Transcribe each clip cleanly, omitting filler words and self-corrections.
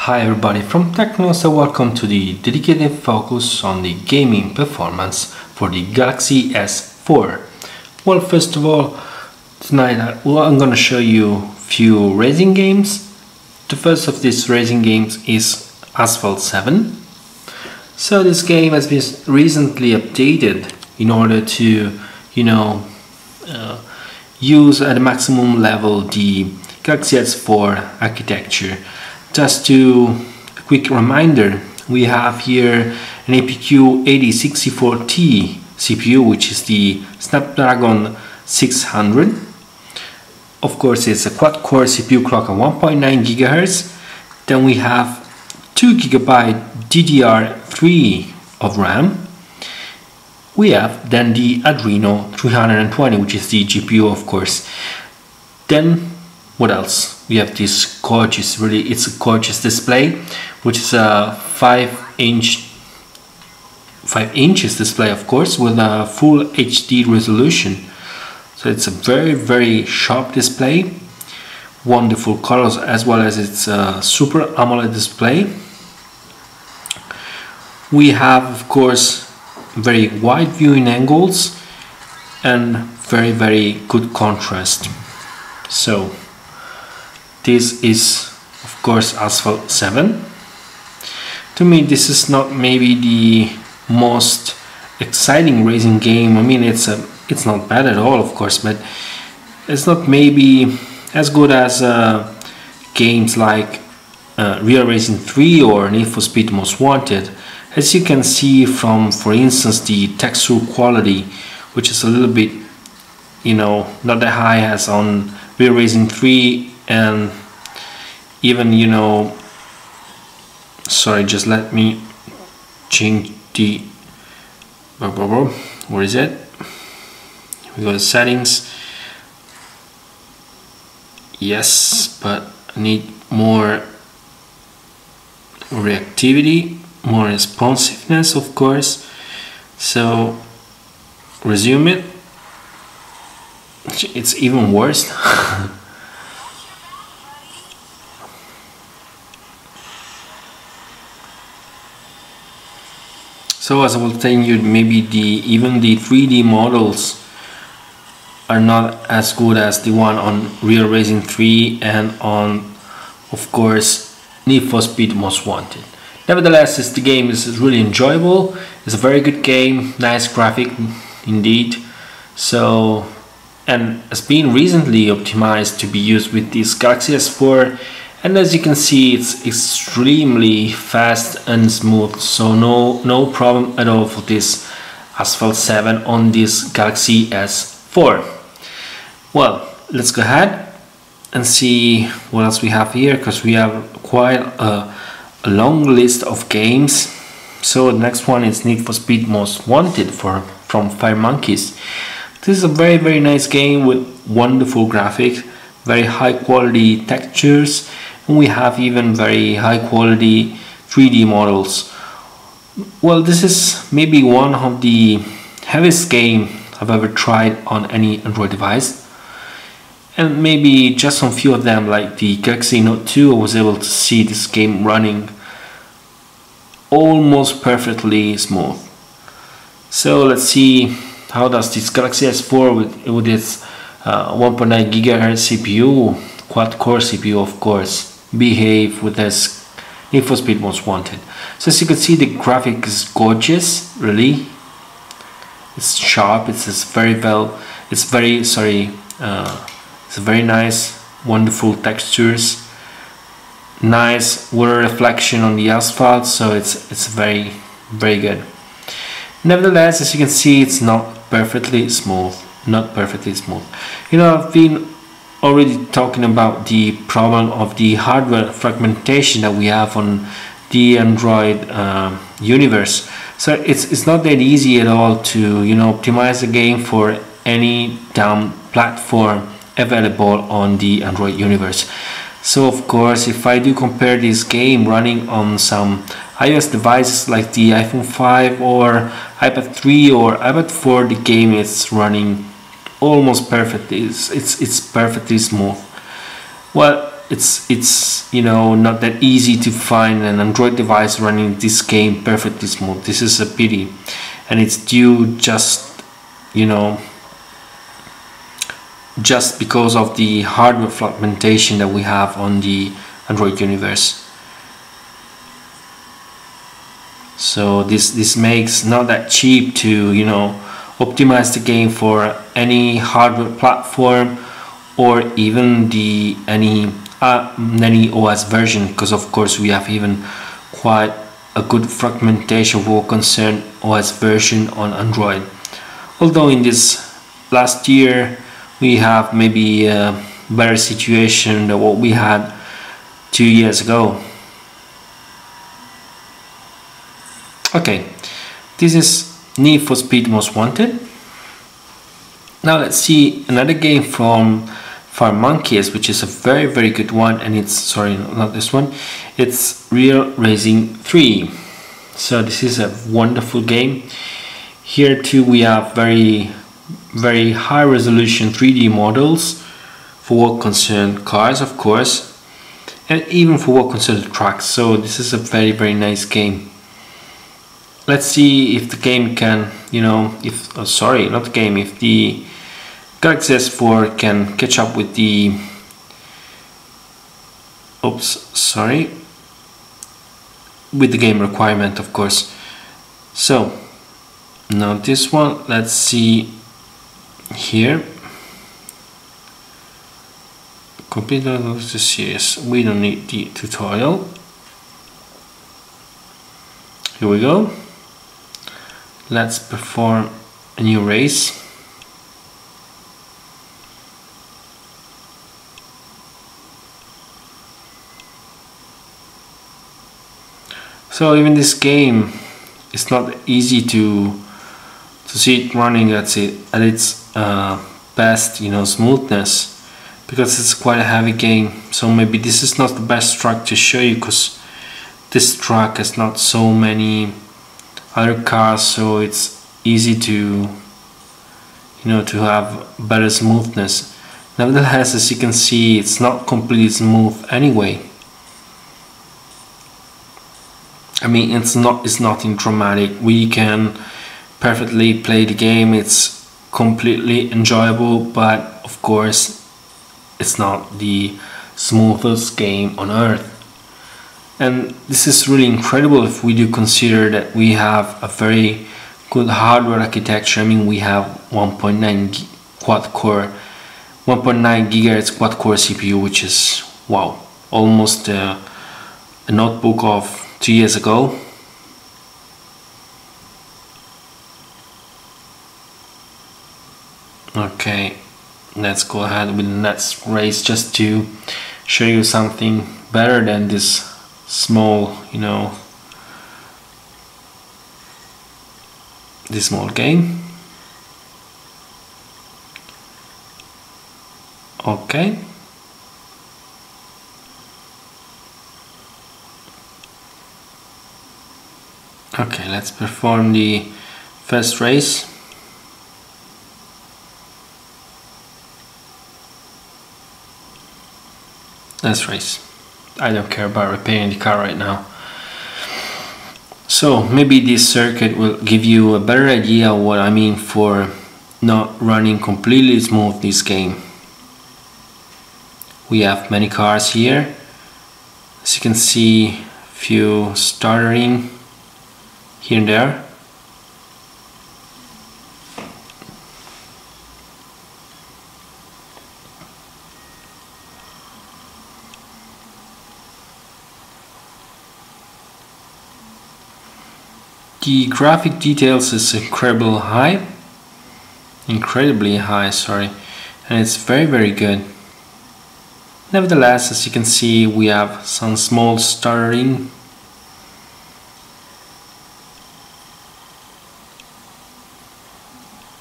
Hi everybody from TechnoLost, so welcome to the dedicated focus on the gaming performance for the Galaxy S4. Well, first of all, tonight I'm going to show you a few racing games. The first of these racing games is Asphalt 7. So this game has been recently updated in order to, use at the maximum level the Galaxy S4 architecture. Just a quick reminder, we have here an APQ 8064T CPU, which is the Snapdragon 600. Of course, it's a quad-core CPU clock at 1.9 GHz. Then we have 2 GB DDR3 of RAM. We have then the Adreno 320, which is the GPU, of course. Then what else? We have this gorgeous, it's a gorgeous display, which is a 5 inches display, of course, with a full HD resolution. So it's a very sharp display, wonderful colors, as well as it's a Super AMOLED display. We have, of course, very wide viewing angles and very good contrast. So this is, of course, Asphalt 7. To me, this is not maybe the most exciting racing game. I mean, it's not bad at all, of course, but it's not maybe as good as games like Real Racing 3 or Need for Speed Most Wanted. As you can see from, for instance, the texture quality, which is a little bit, not that high as on Real Racing 3, and even, sorry, just let me change the, where is it? We go to settings. Yes, but I need more reactivity, more responsiveness, of course. So resume it. It's even worse. So as I was telling you, maybe even the 3D models are not as good as the one on Real Racing 3 and on, of course, Need for Speed Most Wanted. Nevertheless, the game is really enjoyable. It's a very good game, nice graphic indeed. So, and it's been recently optimized to be used with this Galaxy S4. And as you can see, it's extremely fast and smooth, so no problem at all for this Asphalt 7 on this Galaxy S4. Well, let's go ahead and see what else we have here, because we have quite a long list of games. So the next one is Need for Speed Most Wanted from Fire Monkeys. This is a very nice game with wonderful graphics, very high quality textures. And we have even very high quality 3D models. Well, this is maybe one of the heaviest game I've ever tried on any Android device. And maybe just on few of them, like the Galaxy Note 2, I was able to see this game running almost perfectly smooth. So let's see how does this Galaxy S4 with its 1.9 GHz CPU, quad-core CPU, of course, behave with this Need for Speed Most Wanted. So as you can see, the graphic is gorgeous, really. It's sharp, it's very nice, wonderful textures, nice water reflection on the asphalt, so it's very good. Nevertheless, as you can see, it's not perfectly smooth. I've been already talking about the problem of the hardware fragmentation that we have on the Android universe. So it's not that easy at all to optimize the game for any damn platform available on the Android universe. So of course, if I do compare this game running on some iOS devices like the iPhone 5 or iPad 3 or iPad 4, the game is running almost perfectly. It's perfectly smooth. Well, it's not that easy to find an Android device running this game perfectly smooth. This is a pity, and it's due just just because of the hardware fragmentation that we have on the Android universe. So this makes not that cheap to optimize the game for any hardware platform or even any OS version, because of course we have even quite a good fragmentation for concern OS version on Android. Although in this last year we have maybe a better situation than what we had 2 years ago. Okay, this is Need for Speed Most Wanted. Now let's see another game from Farm Monkeys, which is a very good one, and it's, sorry, not this one, it's Real Racing 3. So this is a wonderful game. Here too we have very high resolution 3D models for what concern cars, of course, and even for what concerns trucks. So this is a very nice game. Let's see if the game can, if the Galaxy S4 can catch up with the with the game requirement, of course. So now this one, let's see here. Complete the series. We don't need the tutorial. Here we go. Let's perform a new race. So even this game, it's not easy to see it running at its best, smoothness, because it's quite a heavy game. So maybe this is not the best track to show you, because this track has not so many other cars, so it's easy to to have better smoothness. Nevertheless, as you can see, it's not completely smooth anyway. I mean, it's nothing dramatic. We can perfectly play the game. It's completely enjoyable, but of course it's not the smoothest game on earth. And this is really incredible if we do consider that we have a very good hardware architecture. I mean, we have 1.9 gigahertz quad core CPU, which is, wow, almost a notebook of 2 years ago. Okay, let's go ahead with the next race, just to show you something better than this small, this small game. Okay. Okay, let's perform the first race. Let's race. I don't care about repairing the car right now. So maybe this circuit will give you a better idea of what I mean for not running completely smooth this game. We have many cars here. As you can see, few stuttering here and there. The graphic details is incredibly high, sorry, and it's very good. Nevertheless, as you can see, we have some small stuttering.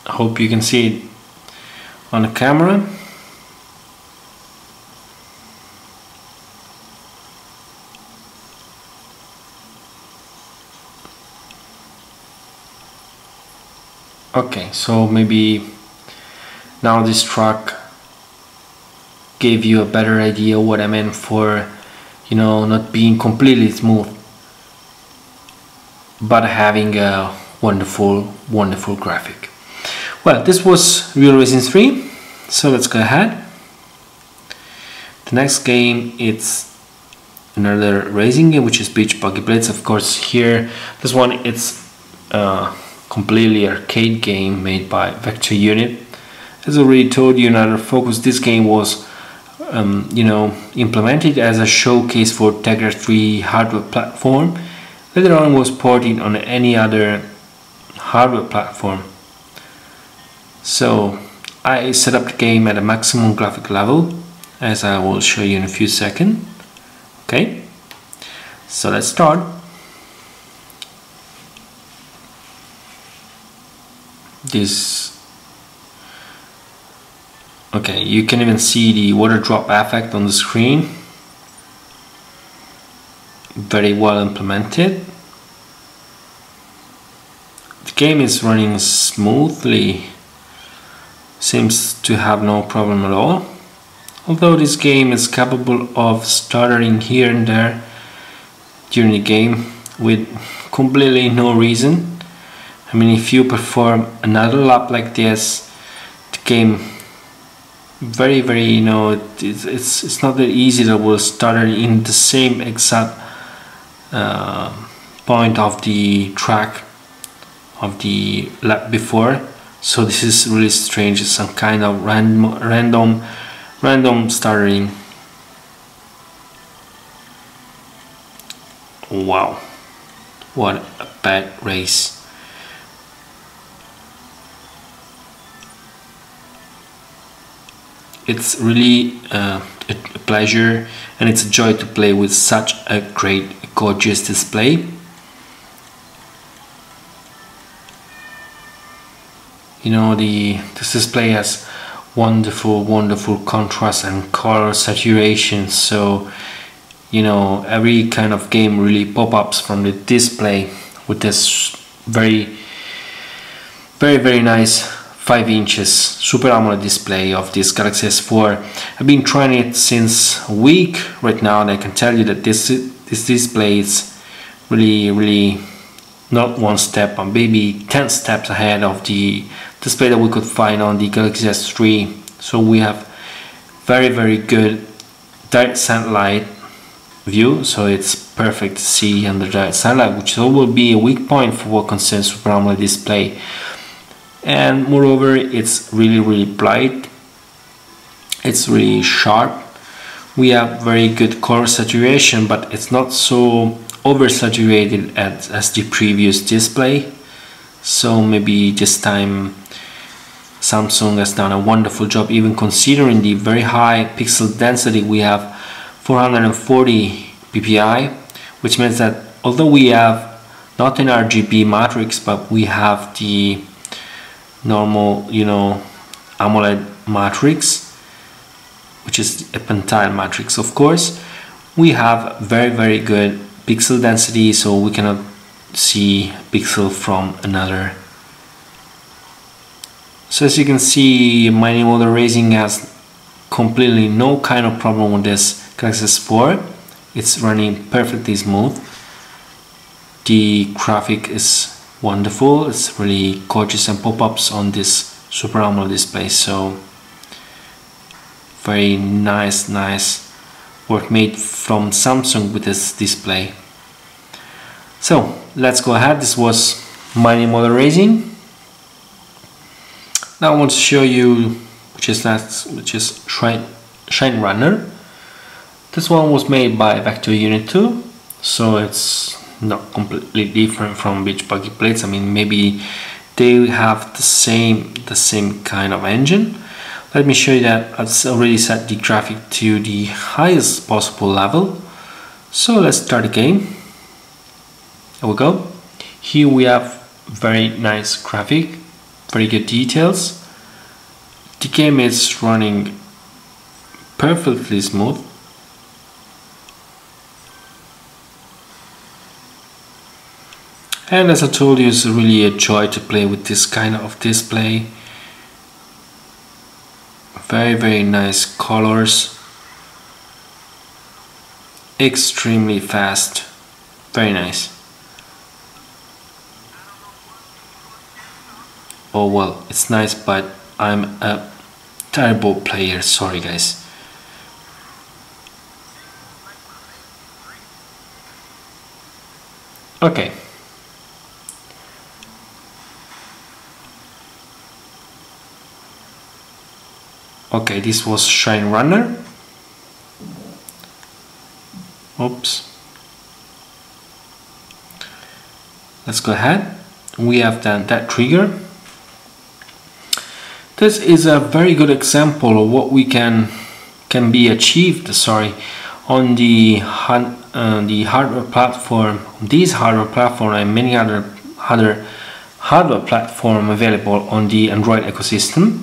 I hope you can see it on the camera. Okay, so maybe now this truck gave you a better idea what I meant for, you know, not being completely smooth, but having a wonderful, wonderful graphic. Well, this was Real Racing 3, so let's go ahead. The next game, it's another racing game, which is Beach Buggy Blades. Of course, here, this one, it's a completely arcade game made by Vector Unit. As I already told you in other focus, this game was you know, implemented as a showcase for Tegra 3 hardware platform. Later on was ported on any other hardware platform. So I set up the game at a maximum graphic level, as I will show you in a few seconds. Okay, so let's start. Okay, you can even see the water drop effect on the screen. Very well implemented. The game is running smoothly. Seems to have no problem at all. Although this game is capable of stuttering here and there during the game with completely no reason. I mean, if you perform another lap like this, the game very, you know, it's not that easy that will stutter in the same exact point of the track of the lap before. So this is really strange. It's some kind of random stuttering. Wow, what a bad race. It's really a pleasure, and it's a joy to play with such a great, gorgeous display. You know, this display has wonderful contrast and color saturation, so you know, every kind of game really pop-ups from the display with this very nice 5 inches Super AMOLED display of this Galaxy S4. I've been trying it since a week right now, and I can tell you that this display is really not one step, but maybe 10 steps ahead of the display that we could find on the Galaxy S3. So we have very good direct sunlight view, so it's perfect to see under direct sunlight, which will be a weak point for what concerns Super AMOLED display. And moreover, it's really bright, it's really sharp. We have very good color saturation, but it's not so oversaturated as the previous display. So maybe this time Samsung has done a wonderful job, even considering the very high pixel density. We have 440 ppi, which means that although we have not an RGB matrix, but we have the normal, you know, AMOLED matrix, which is a pentile matrix, of course, we have very good pixel density, so we cannot see pixel from another. So as you can see, Mining Motor Racing has completely no kind of problem with this Galaxy S4. It's running perfectly smooth. The graphic is wonderful, it's really gorgeous, and pop-ups on this Super AMOLED display, so very nice work made from Samsung with this display. So let's go ahead. This was Mining Motor Racing. Now I want to show you which is Shine Runner. This one was made by Vector Unit 2, so it's not completely different from Beach Buggy Blades. I mean, maybe they have the same kind of engine. Let me show you that I've already set the graphic to the highest possible level. So let's start the game. There we go. Here we have very nice graphic, very good details. The game is running perfectly smooth. And as I told you, it's really a joy to play with this kind of display. very nice colors, extremely fast, very nice. Oh well, it's nice, but I'm a terrible player, sorry guys. Okay. Okay, this was Shine Runner. Oops. Let's go ahead. We have done that trigger. This is a very good example of what we can be achieved, sorry, on the hardware platform, this hardware platform and many other hardware platform available on the Android ecosystem.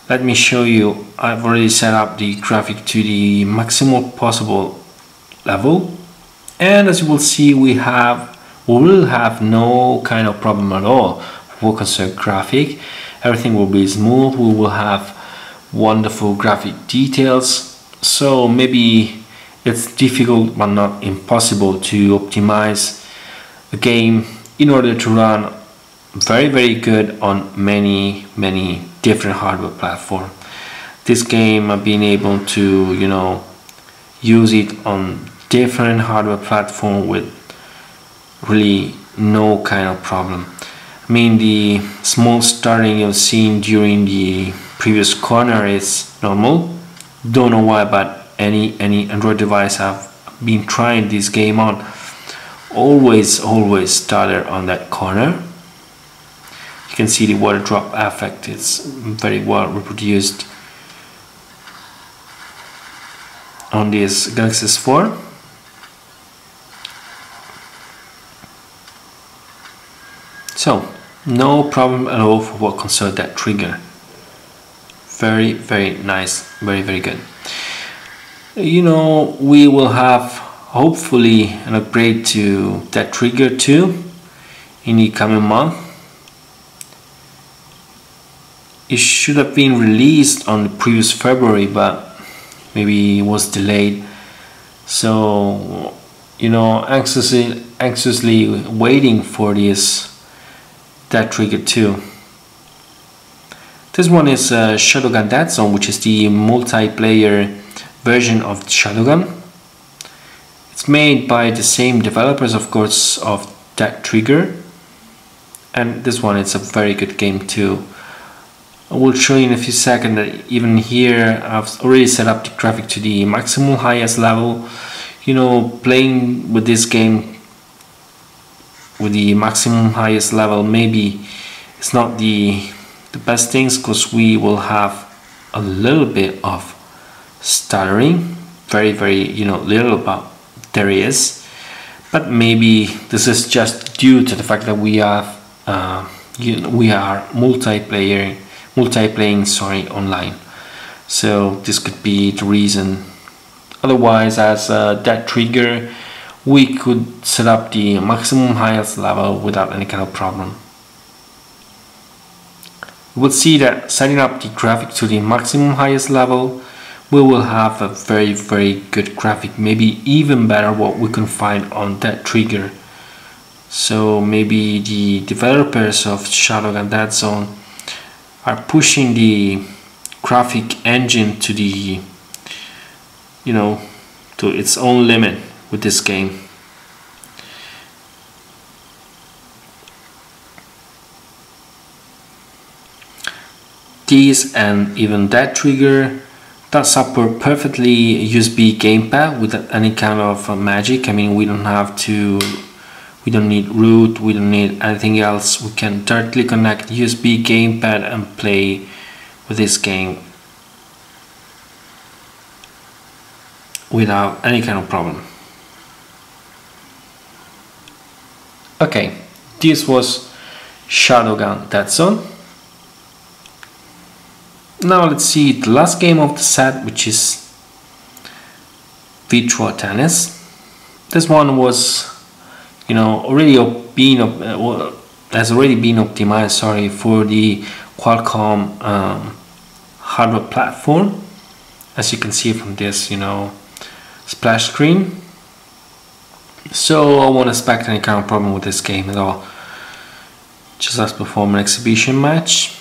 Let me show you. I've already set up the graphic to the maximum possible level, and as you will see, we will have no kind of problem at all for concern graphic. Everything will be smooth. We will have wonderful graphic details. So maybe it's difficult but not impossible to optimize a game in order to run very good on many different hardware platform. This game I've been able to, you know, use it on different hardware platform with really no kind of problem. I mean, the small starting you've seen during the previous corner is normal. Don't know why, but any Android device I've been trying this game on always started on that corner. You can see the water drop effect is very well reproduced on this Galaxy S4. So no problem at all for what concerns that trigger. Very nice, very good. You know, we will have hopefully an upgrade to that trigger too in the coming month. It should have been released on the previous February, but maybe it was delayed. So, you know, anxiously waiting for that trigger too. This one is Shadowgun Dead Zone, which is the multiplayer version of Shadowgun. It's made by the same developers, of course, of that trigger, and this one is a very good game too. I will show you in a few seconds that even here I've already set up the graphic to the maximum highest level. You know, playing with this game with the maximum highest level maybe it's not the best things, because we will have a little bit of stuttering, very you know, little, but there is. But maybe this is just due to the fact that we have you know, we are multiplaying online, so this could be the reason. Otherwise, as that trigger, we could set up the maximum highest level without any kind of problem. You will see that setting up the graphic to the maximum highest level, we will have a very good graphic, maybe even better what we can find on that trigger. So maybe the developers of Shadowgun Dead Zone are pushing the graphic engine to the, you know, to its own limit with this game. This and even that trigger that support perfectly USB gamepad without any kind of magic. I mean, we don't need root, we don't need anything else. We can directly connect USB gamepad and play with this game without any kind of problem. Okay, this was Shadowgun Dead Zone. Now let's see the last game of the set, which is Virtua Tennis. This one was, you know, has already been optimized, sorry, for the Qualcomm hardware platform, as you can see from this, splash screen. So I won't expect any kind of problem with this game at all. Just let's perform an exhibition match.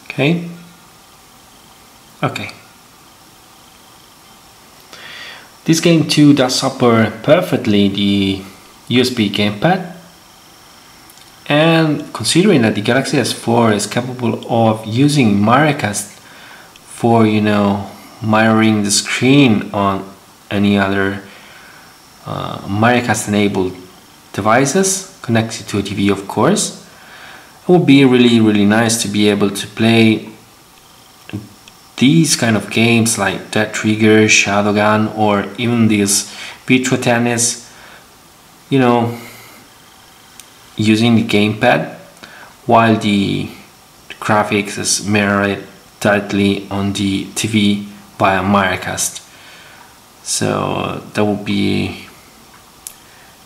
Okay. This game too does support perfectly the USB gamepad, and considering that the Galaxy S4 is capable of using Miracast for mirroring the screen on any other Miracast enabled devices connected to a TV, of course, it would be really nice to be able to play these kind of games like Dead Trigger, Shadowgun, or even this Virtua Tennis, using the gamepad, while the graphics is mirrored directly on the TV via Miracast. So that would be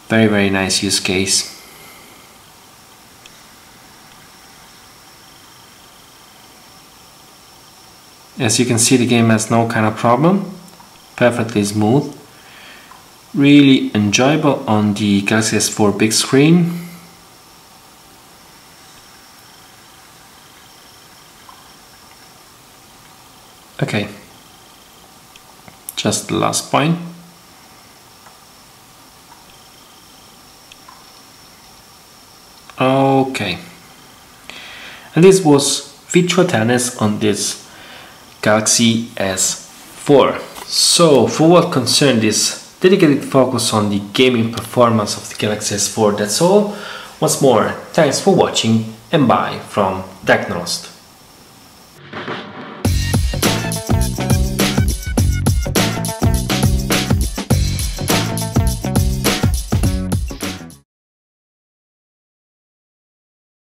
very nice use case. As you can see, the game has no kind of problem, perfectly smooth, really enjoyable on the Galaxy S4 big screen. Okay, just the last point. Okay, and this was Virtua Tennis on this Galaxy S4. So for what concerned this dedicated focus on the gaming performance of the Galaxy S4, that's all. Once more, thanks for watching and bye from TechnoLost.